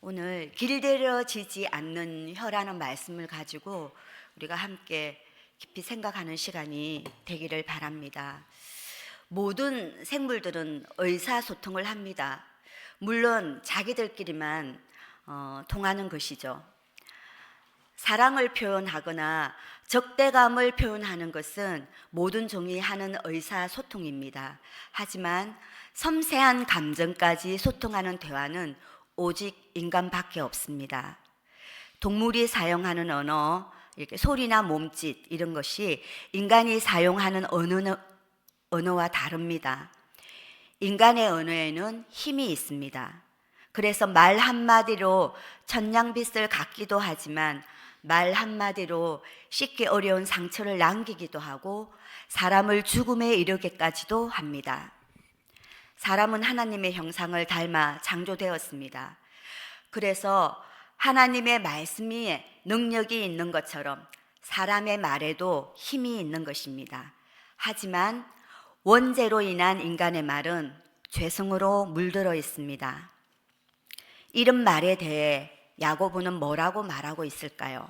오늘 길들여지지 않는 혀라는 말씀을 가지고 우리가 함께 깊이 생각하는 시간이 되기를 바랍니다. 모든 생물들은 의사소통을 합니다. 물론 자기들끼리만 통하는 것이죠. 사랑을 표현하거나 적대감을 표현하는 것은 모든 종이 하는 의사소통입니다. 하지만 섬세한 감정까지 소통하는 대화는 오직 인간밖에 없습니다. 동물이 사용하는 언어, 이렇게 소리나 몸짓 이런 것이 인간이 사용하는 언어와 다릅니다. 인간의 언어에는 힘이 있습니다. 그래서 말 한마디로 천냥빚을 갚기도 하지만 말 한마디로 씻기 어려운 상처를 남기기도 하고 사람을 죽음에 이르게까지도 합니다. 사람은 하나님의 형상을 닮아 창조되었습니다. 그래서 하나님의 말씀이 능력이 있는 것처럼 사람의 말에도 힘이 있는 것입니다. 하지만 원죄로 인한 인간의 말은 죄성으로 물들어 있습니다. 이런 말에 대해 야고보는 뭐라고 말하고 있을까요?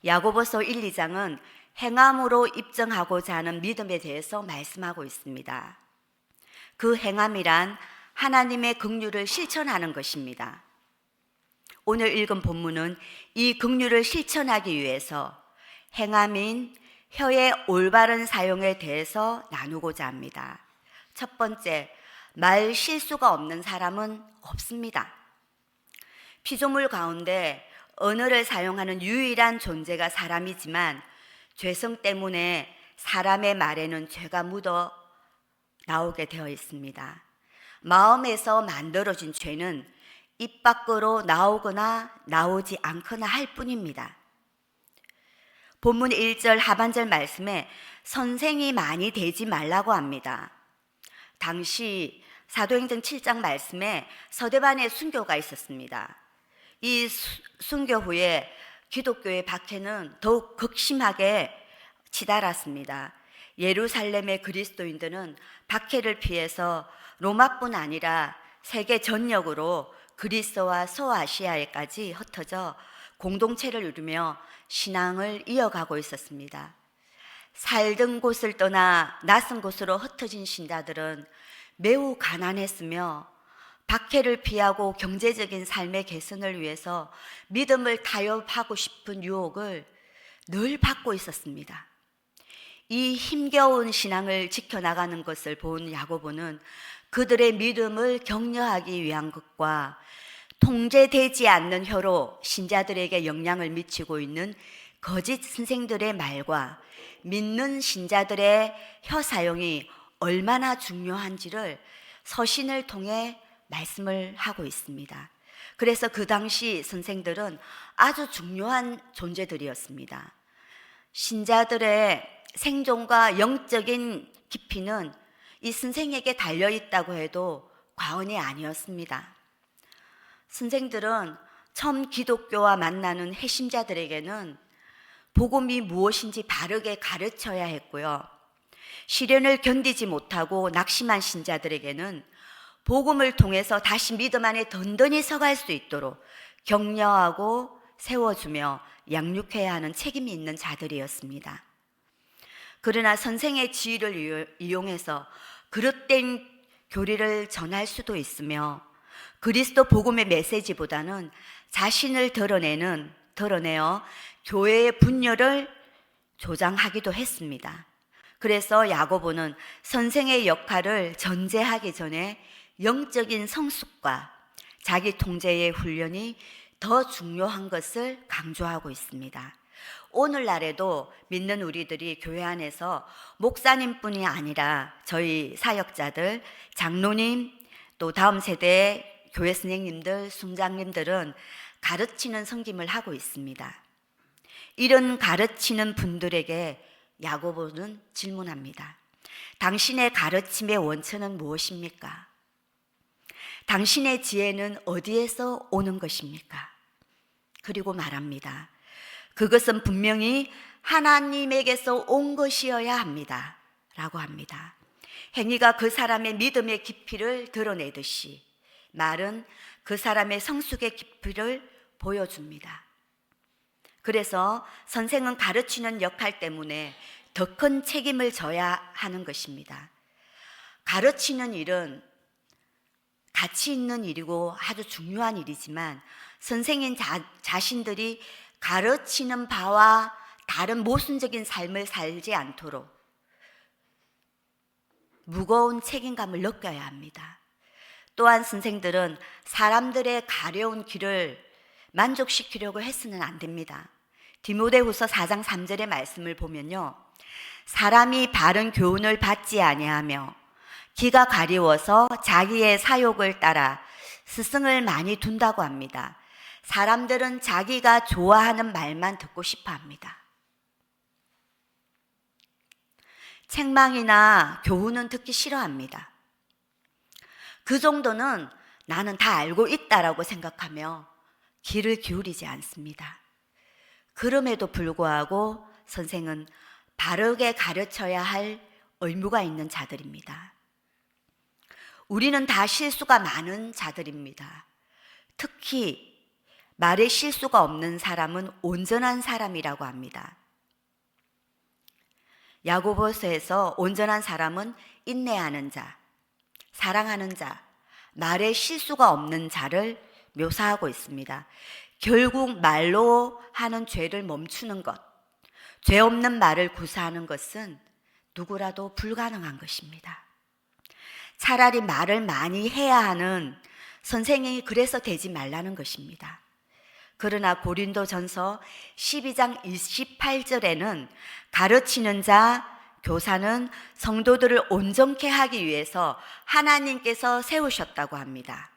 야고보서 1, 2장은 행함으로 입증하고자 하는 믿음에 대해서 말씀하고 있습니다. 그 행함이란 하나님의 긍휼을 실천하는 것입니다. 오늘 읽은 본문은 이 긍휼을 실천하기 위해서 행함인 혀의 올바른 사용에 대해서 나누고자 합니다. 첫 번째, 말 실수가 없는 사람은 없습니다. 피조물 가운데 언어를 사용하는 유일한 존재가 사람이지만 죄성 때문에 사람의 말에는 죄가 묻어 나오게 되어 있습니다. 마음에서 만들어진 죄는 입 밖으로 나오거나 나오지 않거나 할 뿐입니다. 본문 1절 하반절 말씀에 선생이 많이 되지 말라고 합니다. 당시 사도행전 7장 말씀에 서대반에 순교가 있었습니다. 이 순교 후에 기독교의 박해는 더욱 극심하게 치달았습니다. 예루살렘의 그리스도인들은 박해를 피해서 로마뿐 아니라 세계 전역으로 그리스와 소아시아에까지 흩어져 공동체를 이루며 신앙을 이어가고 있었습니다. 살던 곳을 떠나 낯선 곳으로 흩어진 신자들은 매우 가난했으며 박해를 피하고 경제적인 삶의 개선을 위해서 믿음을 타협하고 싶은 유혹을 늘 받고 있었습니다. 이 힘겨운 신앙을 지켜나가는 것을 본 야고보는 그들의 믿음을 격려하기 위한 것과 통제되지 않는 혀로 신자들에게 영향을 미치고 있는 거짓 선생들의 말과 믿는 신자들의 혀 사용이 얼마나 중요한지를 서신을 통해 말씀을 하고 있습니다. 그래서 그 당시 선생들은 아주 중요한 존재들이었습니다. 신자들의 생존과 영적인 깊이는 이 선생에게 달려있다고 해도 과언이 아니었습니다. 선생들은 처음 기독교와 만나는 회심자들에게는 복음이 무엇인지 바르게 가르쳐야 했고요. 시련을 견디지 못하고 낙심한 신자들에게는 복음을 통해서 다시 믿음 안에 든든히 서갈 수 있도록 격려하고 세워주며 양육해야 하는 책임이 있는 자들이었습니다. 그러나 선생의 지위를 이용해서 그릇된 교리를 전할 수도 있으며 그리스도 복음의 메시지보다는 자신을 드러내어 교회의 분열을 조장하기도 했습니다. 그래서 야고보는 선생의 역할을 전제하기 전에 영적인 성숙과 자기 통제의 훈련이 더 중요한 것을 강조하고 있습니다. 오늘날에도 믿는 우리들이 교회 안에서 목사님뿐이 아니라 저희 사역자들, 장로님, 또 다음 세대의 교회 선생님들, 순장님들은 가르치는 섬김을 하고 있습니다. 이런 가르치는 분들에게 야고보는 질문합니다. 당신의 가르침의 원천은 무엇입니까? 당신의 지혜는 어디에서 오는 것입니까? 그리고 말합니다. 그것은 분명히 하나님에게서 온 것이어야 합니다. 라고 합니다. 행위가 그 사람의 믿음의 깊이를 드러내듯이 말은 그 사람의 성숙의 깊이를 보여줍니다. 그래서 선생은 가르치는 역할 때문에 더 큰 책임을 져야 하는 것입니다. 가르치는 일은 가치 있는 일이고 아주 중요한 일이지만 선생인 자신들이 가르치는 바와 다른 모순적인 삶을 살지 않도록 무거운 책임감을 느껴야 합니다. 또한 선생들은 사람들의 가려운 길을 만족시키려고 해서는 안 됩니다. 디모데후서 4장 3절의 말씀을 보면요, 사람이 바른 교훈을 받지 아니하며 기가 가리워서 자기의 사욕을 따라 스승을 많이 둔다고 합니다. 사람들은 자기가 좋아하는 말만 듣고 싶어 합니다. 책망이나 교훈은 듣기 싫어합니다. 그 정도는 나는 다 알고 있다라고 생각하며 귀를 기울이지 않습니다. 그럼에도 불구하고 선생은 바르게 가르쳐야 할 의무가 있는 자들입니다. 우리는 다 실수가 많은 자들입니다. 특히 말에 실수가 없는 사람은 온전한 사람이라고 합니다. 야고보서에서 온전한 사람은 인내하는 자, 사랑하는 자, 말에 실수가 없는 자를 묘사하고 있습니다. 결국 말로 하는 죄를 멈추는 것, 죄 없는 말을 구사하는 것은 누구라도 불가능한 것입니다. 차라리 말을 많이 해야 하는 선생이 그래서 되지 말라는 것입니다. 그러나 고린도전서 12장 28절에는 가르치는 자, 교사는 성도들을 온전케 하기 위해서 하나님께서 세우셨다고 합니다.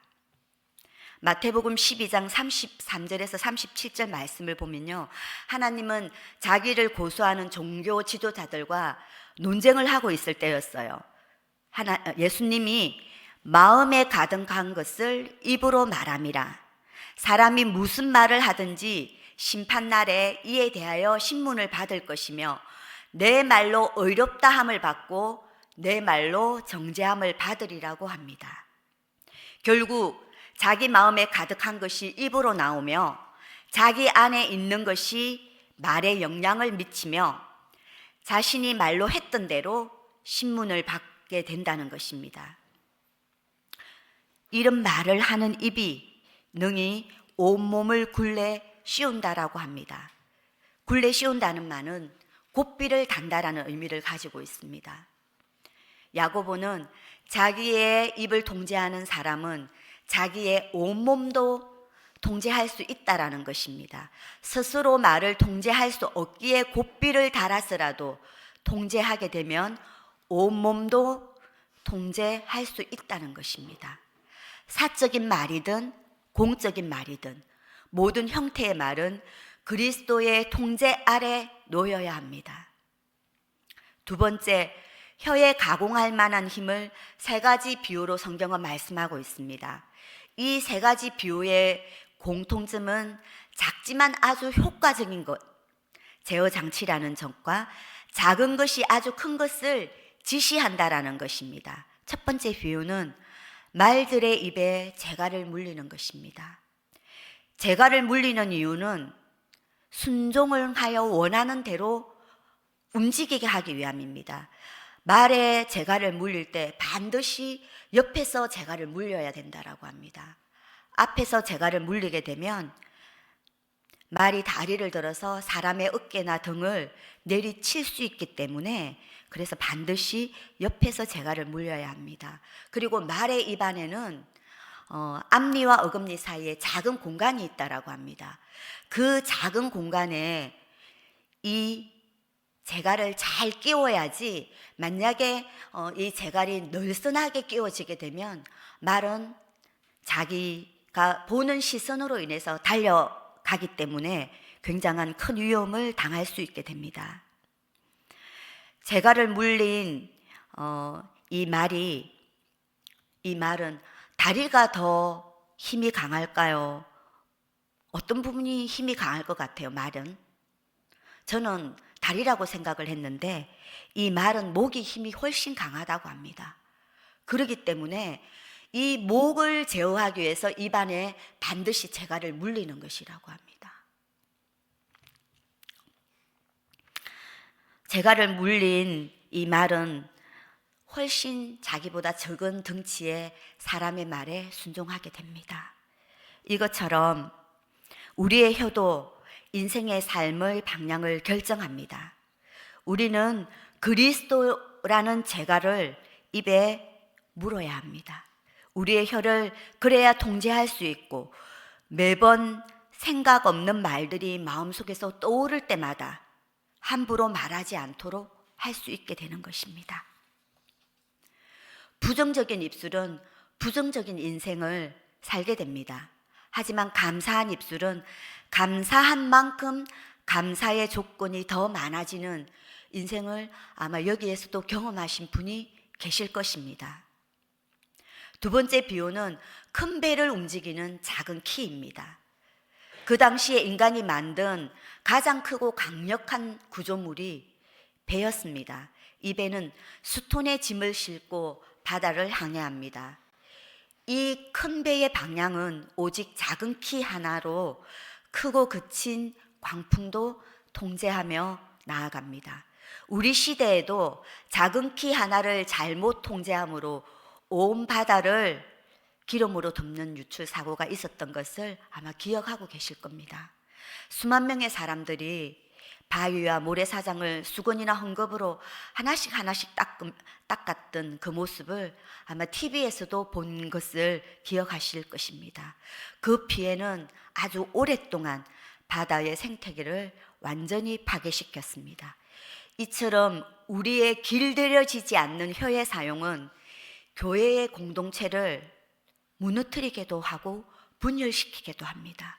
마태복음 12장 33절에서 37절 말씀을 보면요, 하나님은 자기를 고소하는 종교 지도자들과 논쟁을 하고 있을 때였어요. 예수님이 마음에 가득한 것을 입으로 말함이라. 사람이 무슨 말을 하든지 심판날에 이에 대하여 신문을 받을 것이며 내 말로 의롭다 함을 받고 내 말로 정죄함을 받으리라고 합니다. 결국 자기 마음에 가득한 것이 입으로 나오며 자기 안에 있는 것이 말에 영향을 미치며 자신이 말로 했던 대로 신문을 받게 된다는 것입니다. 이런 말을 하는 입이 능히 온몸을 굴레 씌운다라고 합니다. 굴레 씌운다는 말은 고삐를 단다라는 의미를 가지고 있습니다. 야고보는 자기의 입을 통제하는 사람은 자기의 온몸도 통제할 수 있다라는 것입니다. 스스로 말을 통제할 수 없기에 고삐를 달아서라도 통제하게 되면 온몸도 통제할 수 있다는 것입니다. 사적인 말이든 공적인 말이든 모든 형태의 말은 그리스도의 통제 아래 놓여야 합니다. 두 번째, 혀에 가공할 만한 힘을 세 가지 비유로 성경은 말씀하고 있습니다. 이 세 가지 비유의 공통점은 작지만 아주 효과적인 것, 제어 장치라는 점과 작은 것이 아주 큰 것을 지시한다라는 것입니다. 첫 번째 비유는 말들의 입에 재갈을 물리는 것입니다. 재갈을 물리는 이유는 순종을 하여 원하는 대로 움직이게 하기 위함입니다. 말에 재갈을 물릴 때 반드시 옆에서 재갈을 물려야 된다라고 합니다. 앞에서 재갈을 물리게 되면 말이 다리를 들어서 사람의 어깨나 등을 내리칠 수 있기 때문에 그래서 반드시 옆에서 재갈을 물려야 합니다. 그리고 말의 입안에는 앞니와 어금니 사이에 작은 공간이 있다라고 합니다. 그 작은 공간에 이 재갈을 잘 끼워야지 만약에 이 재갈이 늘씬하게 끼워지게 되면 말은 자기가 보는 시선으로 인해서 달려가기 때문에 굉장한 큰 위험을 당할 수 있게 됩니다. 재갈을 물린 이 말은 다리가 더 힘이 강할까요? 어떤 부분이 힘이 강할 것 같아요, 말은? 저는 다리라고 생각을 했는데 이 말은 목이 힘이 훨씬 강하다고 합니다. 그렇기 때문에 이 목을 제어하기 위해서 입안에 반드시 재갈을 물리는 것이라고 합니다. 재갈을 물린 이 말은 훨씬 자기보다 적은 덩치의 사람의 말에 순종하게 됩니다. 이것처럼 우리의 혀도 인생의 삶의 방향을 결정합니다. 우리는 그리스도라는 재갈을 입에 물어야 합니다. 우리의 혀를 그래야 통제할 수 있고 매번 생각 없는 말들이 마음속에서 떠오를 때마다 함부로 말하지 않도록 할 수 있게 되는 것입니다. 부정적인 입술은 부정적인 인생을 살게 됩니다. 하지만 감사한 입술은 감사한 만큼 감사의 조건이 더 많아지는 인생을 아마 여기에서도 경험하신 분이 계실 것입니다. 두 번째 비유는 큰 배를 움직이는 작은 키입니다. 그 당시에 인간이 만든 가장 크고 강력한 구조물이 배였습니다. 이 배는 수톤의 짐을 싣고 바다를 항해합니다. 이 큰 배의 방향은 오직 작은 키 하나로 크고 그친 광풍도 통제하며 나아갑니다. 우리 시대에도 작은 키 하나를 잘못 통제함으로 온 바다를 기름으로 덮는 유출 사고가 있었던 것을 아마 기억하고 계실 겁니다. 수만 명의 사람들이 바위와 모래사장을 수건이나 헝겊으로 하나씩 닦았던 그 모습을 아마 TV에서도 본 것을 기억하실 것입니다. 그 피해는 아주 오랫동안 바다의 생태계를 완전히 파괴시켰습니다. 이처럼 우리의 길들여지지 않는 혀의 사용은 교회의 공동체를 무너뜨리기도 하고 분열시키기도 합니다.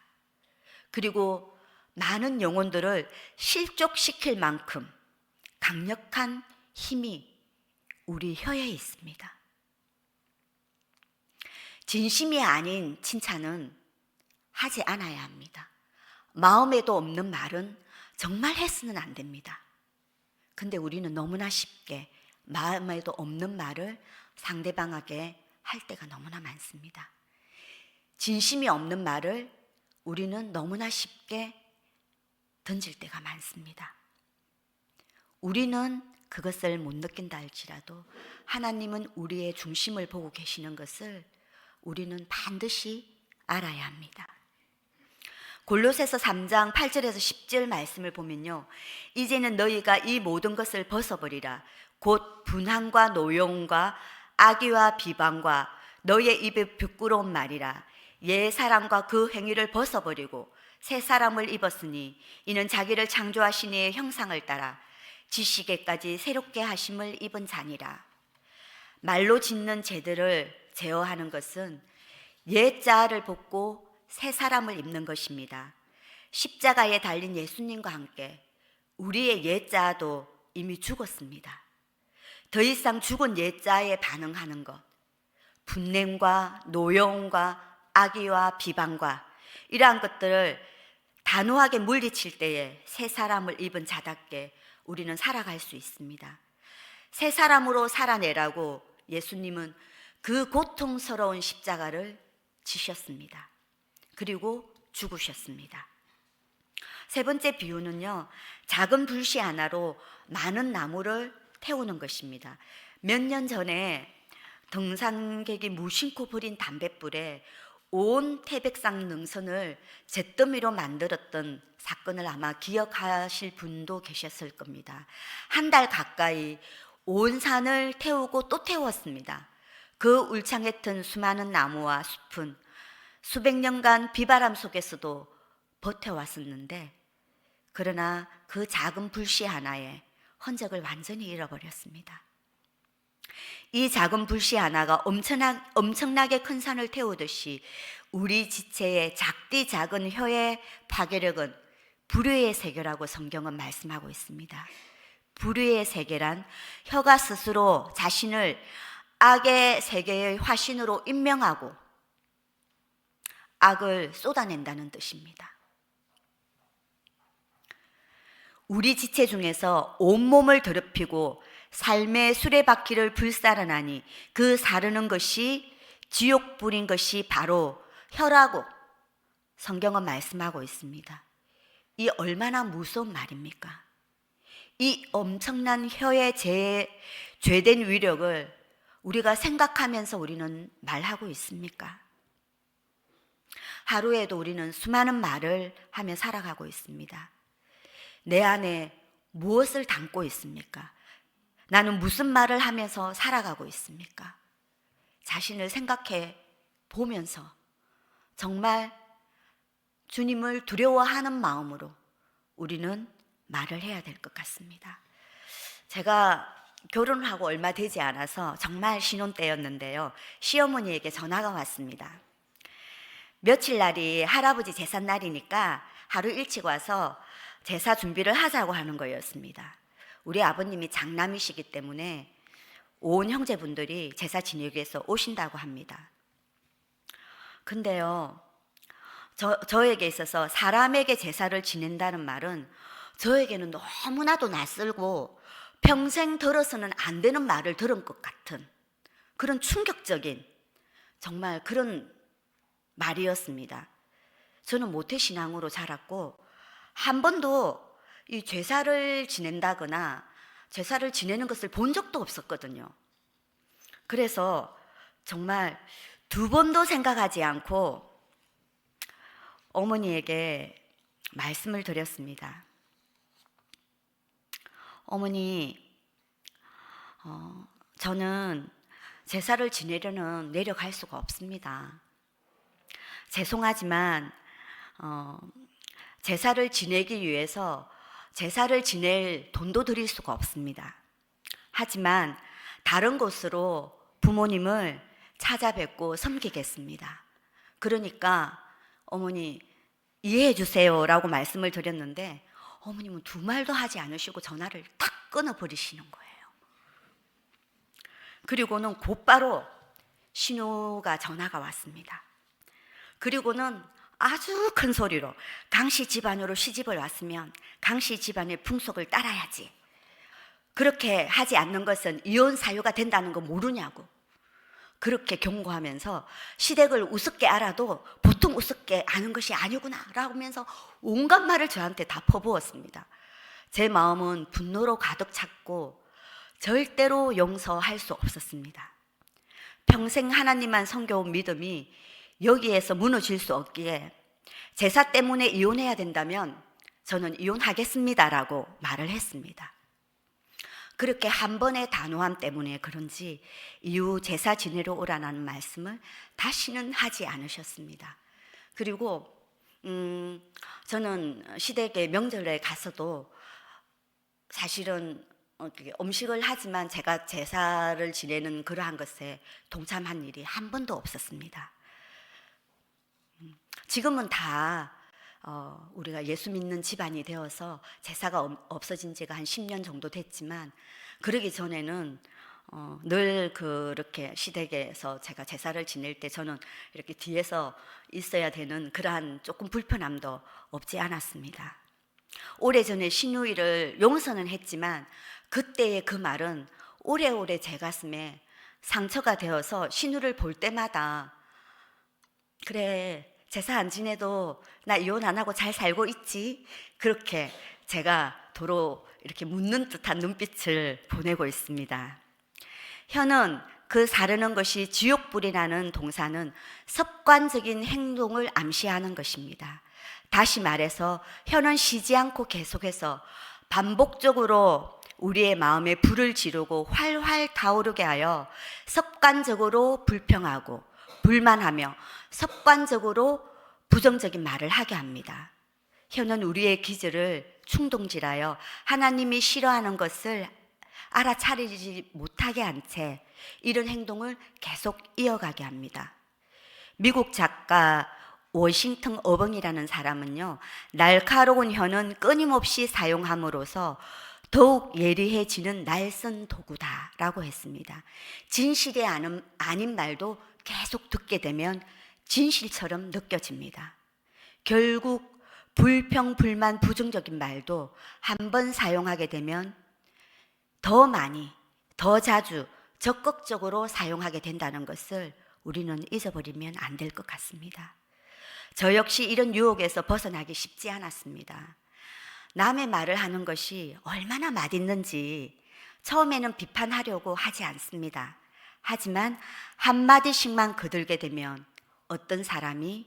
그리고 많은 영혼들을 실족시킬 만큼 강력한 힘이 우리 혀에 있습니다. 진심이 아닌 칭찬은 하지 않아야 합니다. 마음에도 없는 말은 정말 해서는 안 됩니다. 근데 우리는 너무나 쉽게 마음에도 없는 말을 상대방에게 할 때가 너무나 많습니다. 진심이 없는 말을 우리는 너무나 쉽게 던질 때가 많습니다. 우리는 그것을 못 느낀다 할지라도 하나님은 우리의 중심을 보고 계시는 것을 우리는 반드시 알아야 합니다. 골로새서 3장 8절에서 10절 말씀을 보면요, 이제는 너희가 이 모든 것을 벗어버리라. 곧 분한과 노여움과 악의와 비방과 너희의 입에 부끄러운 말이라. 옛 사람과 그 행위를 벗어버리고 새 사람을 입었으니 이는 자기를 창조하신 이의 형상을 따라 지식에까지 새롭게 하심을 입은 자니라. 말로 짓는 죄들을 제어하는 것은 옛 자아를 벗고 새 사람을 입는 것입니다. 십자가에 달린 예수님과 함께 우리의 옛 자아도 이미 죽었습니다. 더 이상 죽은 옛 자아에 반응하는 것, 분냄과 노여움과 악의와 비방과 이러한 것들을 단호하게 물리칠 때에 새 사람을 입은 자답게 우리는 살아갈 수 있습니다. 새 사람으로 살아내라고 예수님은 그 고통스러운 십자가를 지셨습니다. 그리고 죽으셨습니다. 세 번째 비유는요, 작은 불씨 하나로 많은 나무를 태우는 것입니다. 몇 년 전에 등산객이 무심코 버린 담뱃불에 온 태백산 능선을 잿더미로 만들었던 사건을 아마 기억하실 분도 계셨을 겁니다. 한 달 가까이 온 산을 태우고 또 태웠습니다. 그 울창했던 수많은 나무와 숲은 수백 년간 비바람 속에서도 버텨왔었는데, 그러나 그 작은 불씨 하나에 흔적을 완전히 잃어버렸습니다. 이 작은 불씨 하나가 엄청나게 큰 산을 태우듯이 우리 지체의 작디 작은 혀의 파괴력은 불의의 세계라고 성경은 말씀하고 있습니다. 불의의 세계란 혀가 스스로 자신을 악의 세계의 화신으로 임명하고 악을 쏟아낸다는 뜻입니다. 우리 지체 중에서 온몸을 더럽히고 삶의 수레바퀴를 불사르나니 그 사르는 것이 지옥 불인 것이 바로 혀라고 성경은 말씀하고 있습니다. 이 얼마나 무서운 말입니까? 이 엄청난 혀의 죄된 위력을 우리가 생각하면서 우리는 말하고 있습니까? 하루에도 우리는 수많은 말을 하며 살아가고 있습니다. 내 안에 무엇을 담고 있습니까? 나는 무슨 말을 하면서 살아가고 있습니까? 자신을 생각해 보면서 정말 주님을 두려워하는 마음으로 우리는 말을 해야 될 것 같습니다. 제가 결혼을 하고 얼마 되지 않아서 정말 신혼 때였는데요. 시어머니에게 전화가 왔습니다. 며칠 날이 할아버지 제삿 날이니까 하루 일찍 와서 제사 준비를 하자고 하는 거였습니다. 우리 아버님이 장남이시기 때문에 온 형제분들이 제사 지내기 위해서 오신다고 합니다. 근데요, 저에게 있어서 사람에게 제사를 지낸다는 말은 저에게는 너무나도 낯설고 평생 들어서는 안 되는 말을 들은 것 같은 그런 충격적인 정말 그런 말이었습니다. 저는 모태신앙으로 자랐고 한 번도 이 제사를 지낸다거나 제사를 지내는 것을 본 적도 없었거든요. 그래서 정말 두 번도 생각하지 않고 어머니에게 말씀을 드렸습니다. 어머니, 저는 제사를 지내려는 내려갈 수가 없습니다. 죄송하지만 제사를 지내기 위해서 제사를 지낼 돈도 드릴 수가 없습니다. 하지만 다른 곳으로 부모님을 찾아뵙고 섬기겠습니다. 그러니까 어머니 이해해 주세요 라고 말씀을 드렸는데 어머님은 두 말도 하지 않으시고 전화를 탁 끊어버리시는 거예요. 그리고는 곧바로 신우가 전화가 왔습니다. 그리고는 아주 큰 소리로 강씨 집안으로 시집을 왔으면 강씨 집안의 풍속을 따라야지. 그렇게 하지 않는 것은 이혼 사유가 된다는 거 모르냐고. 그렇게 경고하면서 시댁을 우습게 알아도 보통 우습게 아는 것이 아니구나 라고 하면서 온갖 말을 저한테 다 퍼부었습니다. 제 마음은 분노로 가득 찼고 절대로 용서할 수 없었습니다. 평생 하나님만 섬겨온 믿음이 여기에서 무너질 수 없기에 제사 때문에 이혼해야 된다면 저는 이혼하겠습니다라고 말을 했습니다. 그렇게 한 번의 단호함 때문에 그런지 이후 제사 지내러 오라는 말씀을 다시는 하지 않으셨습니다. 그리고 저는 시댁에 명절에 가서도 사실은 음식을 하지만 제가 제사를 지내는 그러한 것에 동참한 일이 한 번도 없었습니다. 지금은 다 우리가 예수 믿는 집안이 되어서 제사가 없어진 지가 한 10년 정도 됐지만 그러기 전에는 늘 그렇게 시댁에서 제가 제사를 지낼 때 저는 이렇게 뒤에서 있어야 되는 그러한 조금 불편함도 없지 않았습니다. 오래전에 시누이를 용서는 했지만 그때의 그 말은 오래오래 제 가슴에 상처가 되어서 시누를 볼 때마다 그래 제사 안 지내도 나 이혼 안 하고 잘 살고 있지? 그렇게 제가 도로 이렇게 묻는 듯한 눈빛을 보내고 있습니다. 혀는 그 사르는 것이 지옥불이라는 동사는 습관적인 행동을 암시하는 것입니다. 다시 말해서 혀는 쉬지 않고 계속해서 반복적으로 우리의 마음에 불을 지르고 활활 타오르게 하여 습관적으로 불평하고 불만하며 습관적으로 부정적인 말을 하게 합니다. 혀는 우리의 기질을 충동질하여 하나님이 싫어하는 것을 알아차리지 못하게 한 채 이런 행동을 계속 이어가게 합니다. 미국 작가 워싱턴 어벙이라는 사람은요, 날카로운 혀는 끊임없이 사용함으로써 더욱 예리해지는 날선 도구다라고 했습니다. 진실이 아닌 말도 계속 듣게 되면 진실처럼 느껴집니다. 결국 불평, 불만, 부정적인 말도 한 번 사용하게 되면 더 많이, 더 자주 적극적으로 사용하게 된다는 것을 우리는 잊어버리면 안 될 것 같습니다. 저 역시 이런 유혹에서 벗어나기 쉽지 않았습니다. 남의 말을 하는 것이 얼마나 맛있는지 처음에는 비판하려고 하지 않습니다. 하지만 한마디씩만 거들게 되면 어떤 사람이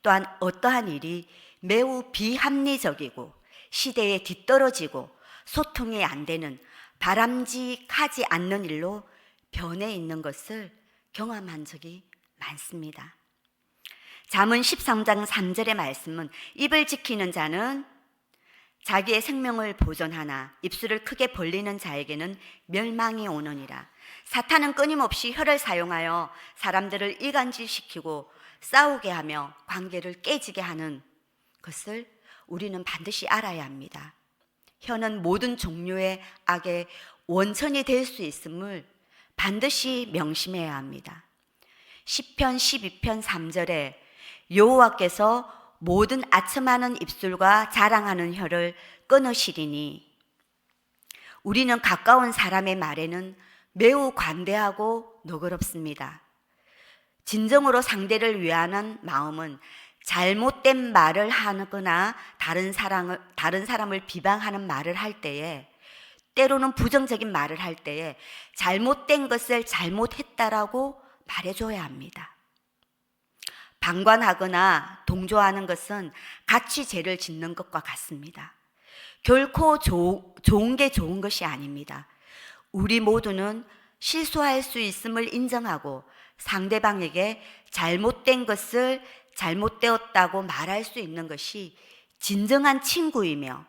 또한 어떠한 일이 매우 비합리적이고 시대에 뒤떨어지고 소통이 안 되는 바람직하지 않는 일로 변해 있는 것을 경험한 적이 많습니다. 잠언 13장 3절의 말씀은 입을 지키는 자는 자기의 생명을 보존하나 입술을 크게 벌리는 자에게는 멸망이 오느니라. 사탄은 끊임없이 혀를 사용하여 사람들을 이간질시키고 싸우게 하며 관계를 깨지게 하는 것을 우리는 반드시 알아야 합니다. 혀는 모든 종류의 악의 원천이 될 수 있음을 반드시 명심해야 합니다. 시편 12편 3절에 여호와께서 모든 아첨하는 입술과 자랑하는 혀를 끊으시리니, 우리는 가까운 사람의 말에는 매우 관대하고 너그럽습니다. 진정으로 상대를 위하는 마음은 잘못된 말을 하거나 다른 사람을 비방하는 말을 할 때에, 때로는 부정적인 말을 할 때에 잘못된 것을 잘못했다라고 말해줘야 합니다. 방관하거나 동조하는 것은 같이 죄를 짓는 것과 같습니다. 결코 좋은 게 좋은 것이 아닙니다. 우리 모두는 실수할 수 있음을 인정하고 상대방에게 잘못된 것을 잘못되었다고 말할 수 있는 것이 진정한 친구이며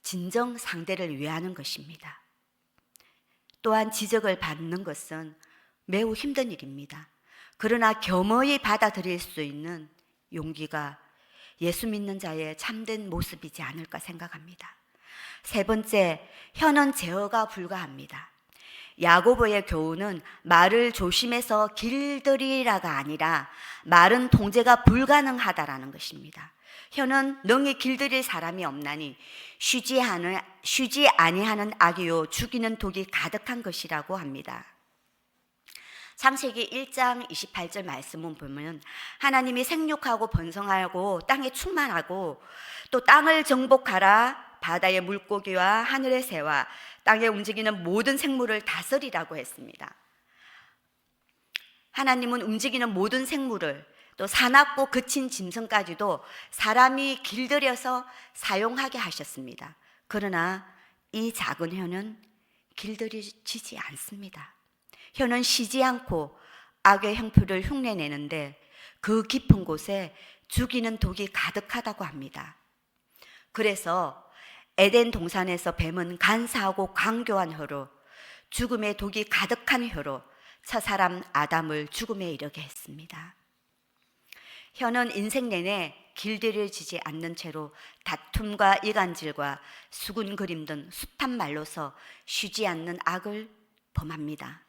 진정 상대를 위하는 것입니다. 또한 지적을 받는 것은 매우 힘든 일입니다. 그러나 겸허히 받아들일 수 있는 용기가 예수 믿는 자의 참된 모습이지 않을까 생각합니다. 세 번째, 혀는 제어가 불가합니다. 야고보의 교훈은 말을 조심해서 길들이라가 아니라 말은 통제가 불가능하다라는 것입니다. 혀는 능히 길들일 사람이 없나니 쉬지 아니하는 악이요 죽이는 독이 가득한 것이라고 합니다. 창세기 1장 28절 말씀을 보면 하나님이 생육하고 번성하고 땅에 충만하고 또 땅을 정복하라, 바다의 물고기와 하늘의 새와 땅에 움직이는 모든 생물을 다스리라고 했습니다. 하나님은 움직이는 모든 생물을, 또 사납고 거친 짐승까지도 사람이 길들여서 사용하게 하셨습니다. 그러나 이 작은 혀는 길들여지지 않습니다. 혀는 쉬지 않고 악의 형표를 흉내내는데 그 깊은 곳에 죽이는 독이 가득하다고 합니다. 그래서 에덴 동산에서 뱀은 간사하고 강교한 혀로, 죽음의 독이 가득한 혀로 첫사람 아담을 죽음에 이르게 했습니다. 혀는 인생 내내 길들여지지 않는 채로 다툼과 이간질과 수군거림 등 숱한 말로서 쉬지 않는 악을 범합니다.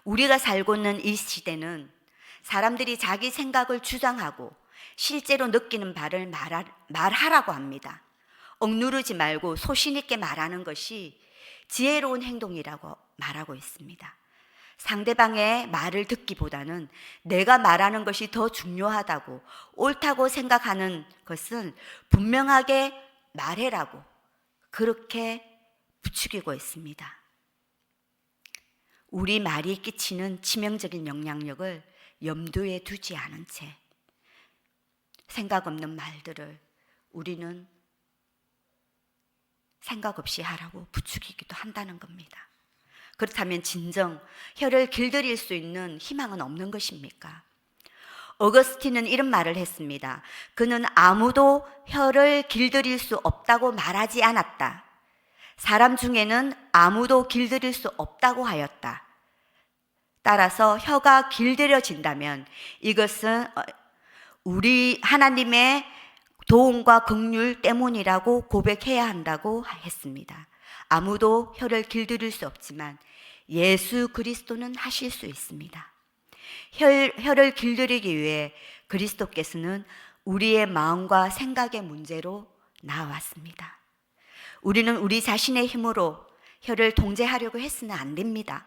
우리가 살고 있는 이 시대는 사람들이 자기 생각을 주장하고 실제로 느끼는 바를 말하라고 합니다. 억누르지 말고 소신 있게 말하는 것이 지혜로운 행동이라고 말하고 있습니다. 상대방의 말을 듣기보다는 내가 말하는 것이 더 중요하다고, 옳다고 생각하는 것은 분명하게 말해라고 그렇게 부추기고 있습니다. 우리 말이 끼치는 치명적인 영향력을 염두에 두지 않은 채 생각 없는 말들을 우리는 생각 없이 하라고 부추기기도 한다는 겁니다. 그렇다면 진정 혀를 길들일 수 있는 희망은 없는 것입니까? 어거스틴은 이런 말을 했습니다. 그는 아무도 혀를 길들일 수 없다고 말하지 않았다. 사람 중에는 아무도 길들일 수 없다고 하였다. 따라서 혀가 길들여진다면 이것은 우리 하나님의 도움과 긍휼 때문이라고 고백해야 한다고 했습니다. 아무도 혀를 길들일 수 없지만 예수 그리스도는 하실 수 있습니다. 혀를 길들이기 위해 그리스도께서는 우리의 마음과 생각의 문제로 나왔습니다. 우리는 우리 자신의 힘으로 혀를 통제하려고 해서는 안 됩니다.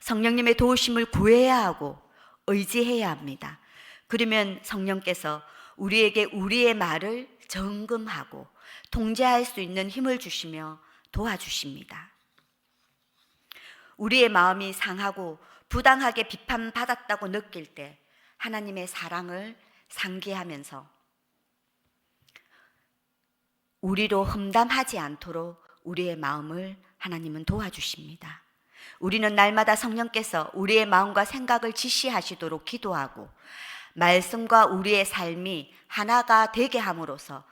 성령님의 도우심을 구해야 하고 의지해야 합니다. 그러면 성령께서 우리에게 우리의 말을 점검하고 통제할 수 있는 힘을 주시며 도와주십니다. 우리의 마음이 상하고 부당하게 비판받았다고 느낄 때 하나님의 사랑을 상기하면서 우리로 험담하지 않도록 우리의 마음을 하나님은 도와주십니다. 우리는 날마다 성령께서 우리의 마음과 생각을 지시하시도록 기도하고 말씀과 우리의 삶이 하나가 되게 함으로써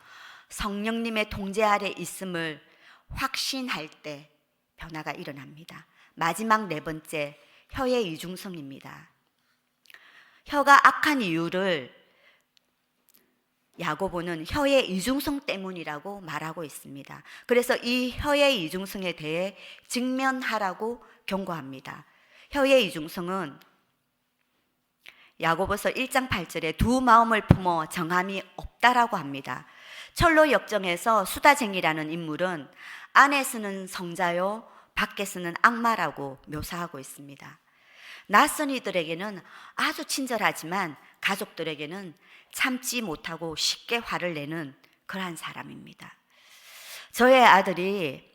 성령님의 통제 아래 있음을 확신할 때 변화가 일어납니다. 마지막 네 번째, 혀의 이중성입니다. 혀가 악한 이유를 야고보는 혀의 이중성 때문이라고 말하고 있습니다. 그래서 이 혀의 이중성에 대해 직면하라고 경고합니다. 혀의 이중성은 야고보서 1장 8절에 두 마음을 품어 정함이 없다라고 합니다. 철로 역정에서 수다쟁이라는 인물은 안에서는 성자요 밖에서는 악마라고 묘사하고 있습니다. 낯선 이들에게는 아주 친절하지만 가족들에게는 참지 못하고 쉽게 화를 내는 그러한 사람입니다. 저의 아들이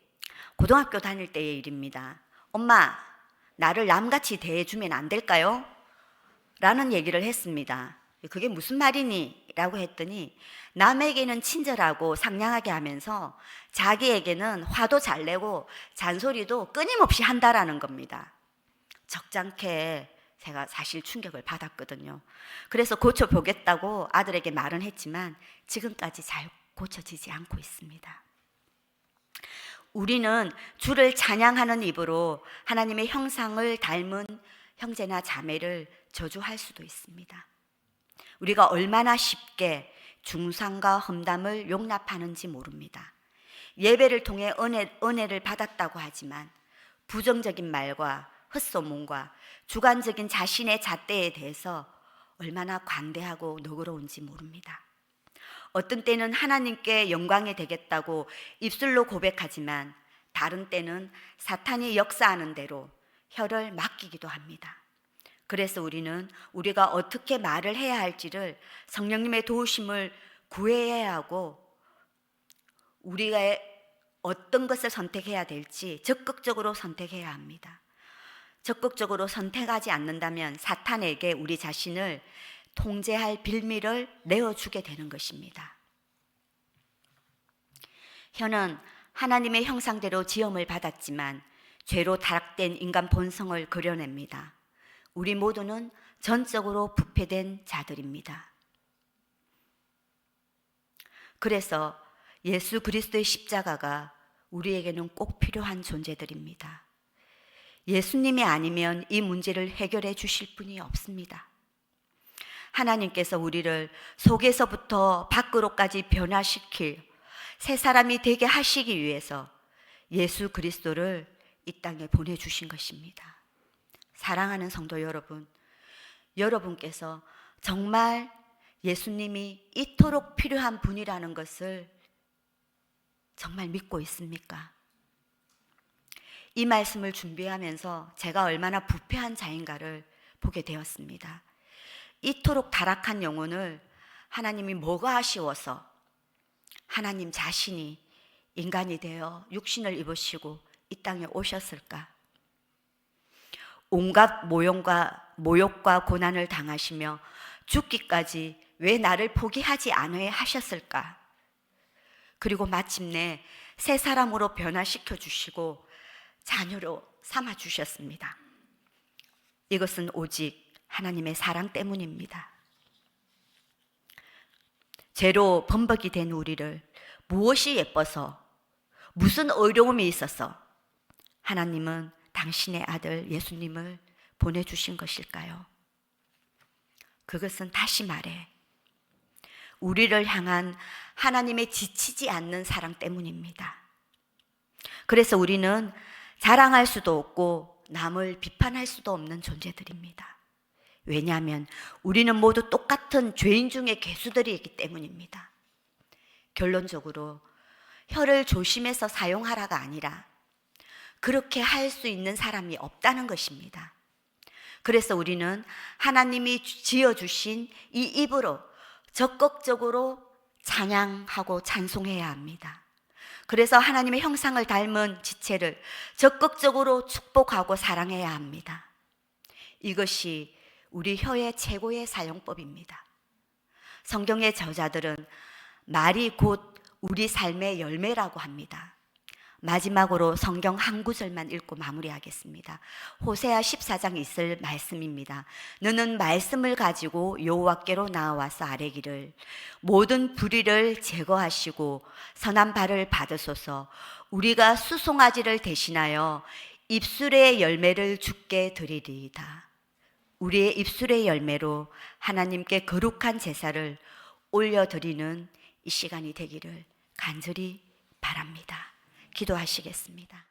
고등학교 다닐 때의 일입니다. 엄마, 나를 남같이 대해주면 안 될까요? 라는 얘기를 했습니다. 그게 무슨 말이니? 라고 했더니 남에게는 친절하고 상냥하게 하면서 자기에게는 화도 잘 내고 잔소리도 끊임없이 한다라는 겁니다. 적잖게 제가 사실 충격을 받았거든요. 그래서 고쳐보겠다고 아들에게 말은 했지만 지금까지 잘 고쳐지지 않고 있습니다. 우리는 주를 찬양하는 입으로 하나님의 형상을 닮은 형제나 자매를 저주할 수도 있습니다. 우리가 얼마나 쉽게 중상과 험담을 용납하는지 모릅니다. 예배를 통해 은혜를 받았다고 하지만 부정적인 말과 헛소문과 주관적인 자신의 잣대에 대해서 얼마나 관대하고 너그러운지 모릅니다. 어떤 때는 하나님께 영광이 되겠다고 입술로 고백하지만 다른 때는 사탄이 역사하는 대로 혀를 맡기기도 합니다. 그래서 우리는 우리가 어떻게 말을 해야 할지를 성령님의 도우심을 구해야 하고 우리가 어떤 것을 선택해야 될지 적극적으로 선택해야 합니다. 적극적으로 선택하지 않는다면 사탄에게 우리 자신을 통제할 빌미를 내어주게 되는 것입니다. 혀는 하나님의 형상대로 지음을 받았지만 죄로 타락된 인간 본성을 그려냅니다. 우리 모두는 전적으로 부패된 자들입니다. 그래서 예수 그리스도의 십자가가 우리에게는 꼭 필요한 존재들입니다. 예수님이 아니면 이 문제를 해결해 주실 분이 없습니다. 하나님께서 우리를 속에서부터 밖으로까지 변화시킬 새 사람이 되게 하시기 위해서 예수 그리스도를 이 땅에 보내주신 것입니다. 사랑하는 성도 여러분, 여러분께서 정말 예수님이 이토록 필요한 분이라는 것을 정말 믿고 있습니까? 이 말씀을 준비하면서 제가 얼마나 부패한 자인가를 보게 되었습니다. 이토록 타락한 영혼을 하나님이 뭐가 아쉬워서 하나님 자신이 인간이 되어 육신을 입으시고 이 땅에 오셨을까? 온갖 모욕과 고난을 당하시며 죽기까지 왜 나를 포기하지 않아야 하셨을까? 그리고 마침내 새 사람으로 변화시켜 주시고 자녀로 삼아 주셨습니다. 이것은 오직 하나님의 사랑 때문입니다. 죄로 범벅이 된 우리를 무엇이 예뻐서 무슨 어려움이 있어서 하나님은 당신의 아들 예수님을 보내주신 것일까요? 그것은 다시 말해 우리를 향한 하나님의 지치지 않는 사랑 때문입니다. 그래서 우리는 자랑할 수도 없고 남을 비판할 수도 없는 존재들입니다. 왜냐하면 우리는 모두 똑같은 죄인 중의 괴수들이기 때문입니다. 결론적으로 혀를 조심해서 사용하라가 아니라 그렇게 할 수 있는 사람이 없다는 것입니다. 그래서 우리는 하나님이 지어주신 이 입으로 적극적으로 찬양하고 찬송해야 합니다. 그래서 하나님의 형상을 닮은 지체를 적극적으로 축복하고 사랑해야 합니다. 이것이 우리 혀의 최고의 사용법입니다. 성경의 저자들은 말이 곧 우리 삶의 열매라고 합니다. 마지막으로 성경 한 구절만 읽고 마무리하겠습니다. 호세아 14장 있을 말씀입니다. 너는 말씀을 가지고 여호와께로 나와서 아뢰기를 모든 불의를 제거하시고 선한 발을 받으소서. 우리가 수송아지를 대신하여 입술의 열매를 주께 드리리이다. 우리의 입술의 열매로 하나님께 거룩한 제사를 올려드리는 이 시간이 되기를 간절히 바랍니다. 기도하시겠습니다.